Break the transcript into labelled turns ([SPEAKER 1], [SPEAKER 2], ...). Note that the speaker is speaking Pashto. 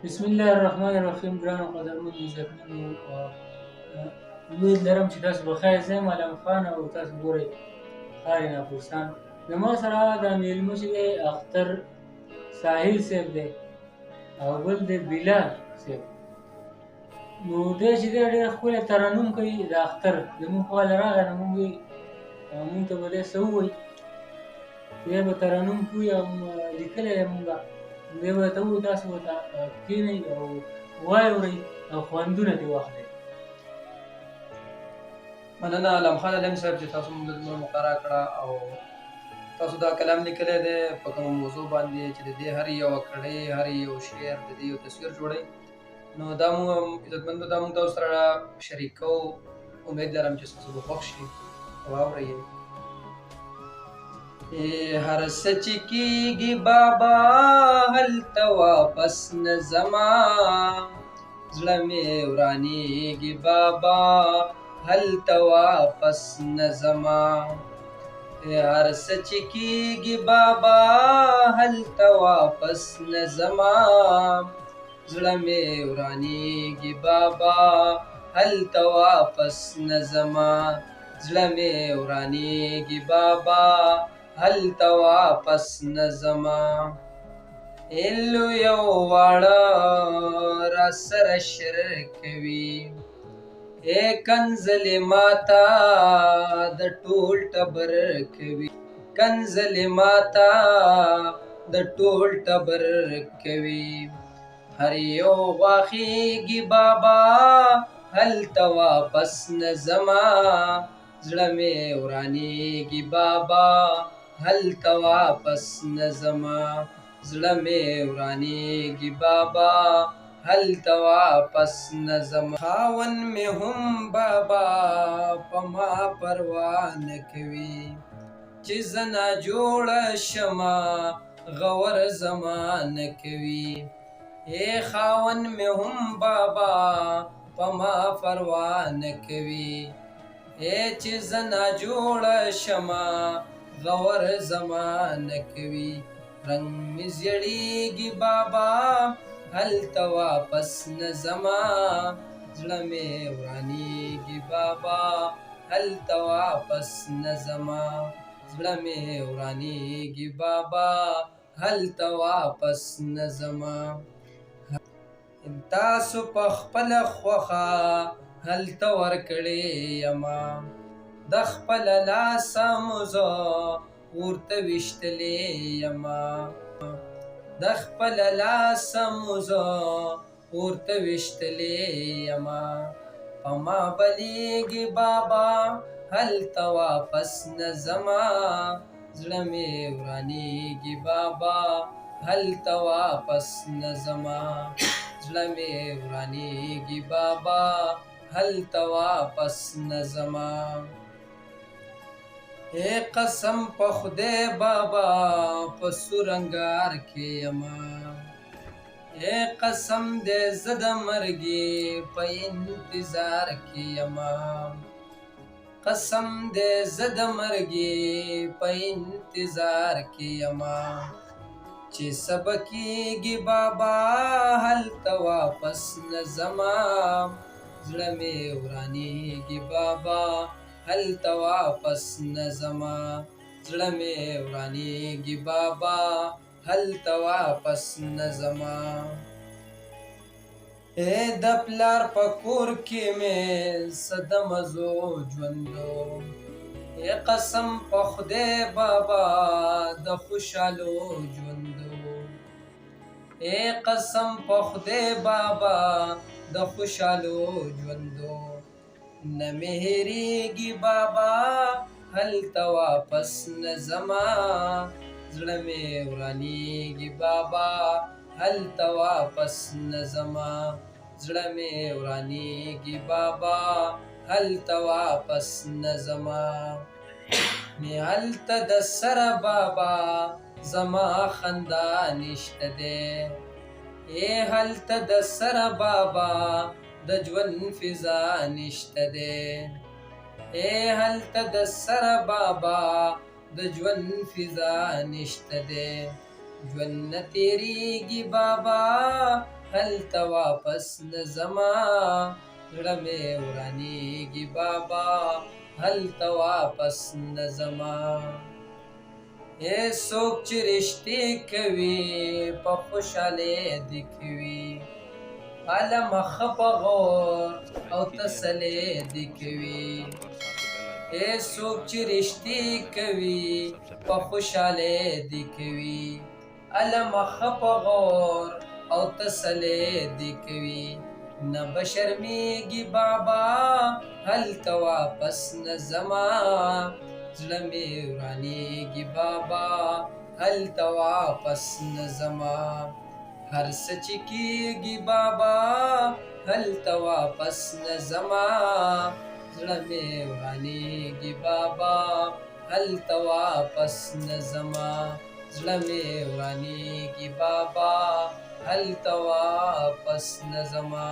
[SPEAKER 1] بسم الله الرحمن الرحیم. ګرانو قدرمنو عزتمنو، امید لرم چې تاسو بخیر ځای. علم خان او تاسو ګورئ ښاري ناپوسان. زما سره دا میلمه چې دی اختر ساحل صاحب دی او بل دی بلال صاحب. نو دی چې دی ډېر ښکلی ترنم کوي. د اختر زمونږ خواله راغی نو مونږ وایي مونږ ته به دی څه ووایي. دی به ترنم کوي او لیکلی دی مونږه. دی به ورته ووایي تاسو ورته کښېنئ او واورئ او خوندونه ترې واخلئ.
[SPEAKER 2] مننه علم خان علم صاحب چې تاسو موږ ته مقرره کړه او تاسو دا کلام لیکلی دی په کومه موضوع باندې چې د دې هر یوه کړۍ هر یو شعر د دې یو تصویر جوړوي. نو دا موږ عزتمندو دا موږ تاسو سره شریک کوو. امید لرم چې ستاسو به خوښ شي. واورئ. هر څه چې کېږي بابا هلته واپس نه ځمه، زړه مې ورانېږي بابا هلته واپس نه ځمه. هر څه چې کېږي بابا هلته واپس نه ځمه، زړه مې ورانېږي بابا هلته واپس نه ځمه، زړه مې ورانېږي بابا هلته واپس نه ځمه. ایلو یو واړه را سره شرک کوي، ای کنځلې ماته د ټول ټبر کوي، کنځلې ماته د ټول ټبر کوي. هر یو غواخېږي بابا هلته واپس نه ځمه، زړه مې ورانېږي بابا هلته واپس نه ځمه، زړه مې ورانېږي بابا هلته واپس نه ځمه. خاوند مې هم بابا په ما پروا نه کوي، چې زه ناجوړه شمه غور زما نه کوي. ای خاوند مې هم بابا په ما پروا نه کوي، ای چې زه ناجوړه شمه غور زما نه کوي. رنګ مې زیړېږي بابا هلته واپس نه ځمه، زړه مې ورانېږي بابا هلته واپس نه ځمه، زړه مې ورانېږي بابا هلته واپس نه ځمه. تاسو په خپله خوښه هلته ورکړې یمه، د خپله لاسه مو زه ورته ویشتلې یمه، د خپله لاسه مو زه ورته ویشتلې یمه. په ما بلیږي بابا هلته واپس نه ځمه، زړه مې ورانېږي بابا هلته واپس نه ځمه، زړه مې ورانېږي بابا هلته واپس نه ځمه. ای قسم په خدای بابا په سور انګار کې یمه، ای قسم دې زه د مرګې په انتظار کې یمه، قسم دې زه د مرګې په انتظار کې یمه. چې څه به کېږي بابا هلته واپس نه ځمه، زړه مې ورانېږي بابا هلته واپس نه ځمه، زړه مې ورانېږي بابا هلته واپس نه ځمه. ای د پلار په کور کې مې څه د مزو ژوندو، ای قسم په خدای بابا د خوشحالو ژوندو، ای قسم په خدای بابا د خوشحالو ژوندو. نه مې هېرېږي بابا هلته واپس نه ځمه، زړه مې ورانېږي بابا هلته واپس نه ځمه، زړه مې ورانېږي بابا هلته واپس نه ځمه. مې هلته د سره بابا زما خندا نشته دی، ای هلته د سره بابا د ژوند فضا نشته دی، ای هلته د سره بابا د ژوند فضا نشته دی. ژوند نه تېرېږي بابا هلته واپس نه ځما زړه مې ورانېږي بابا هلته واپس نه ځما ای څوک چې رښتې کوي په خوشحالۍ دې کوي هله مخه په غور او تسلۍ دې کوي ای څوک چې رښتې کوي په خوشحالۍ دې کوي هله مخه په غور او تسلۍ دې کوي نه به شرمېږي بابا هلته واپس نه ځما زړه مې ورانېږي بابا هلته واپس نه ځما هر څه چې کېږي بابا هلته واپس نه ځما زړه مې ورانېږي بابا هلته واپس نه ځما زړه مې ورانېږي بابا هلته واپس نه ځما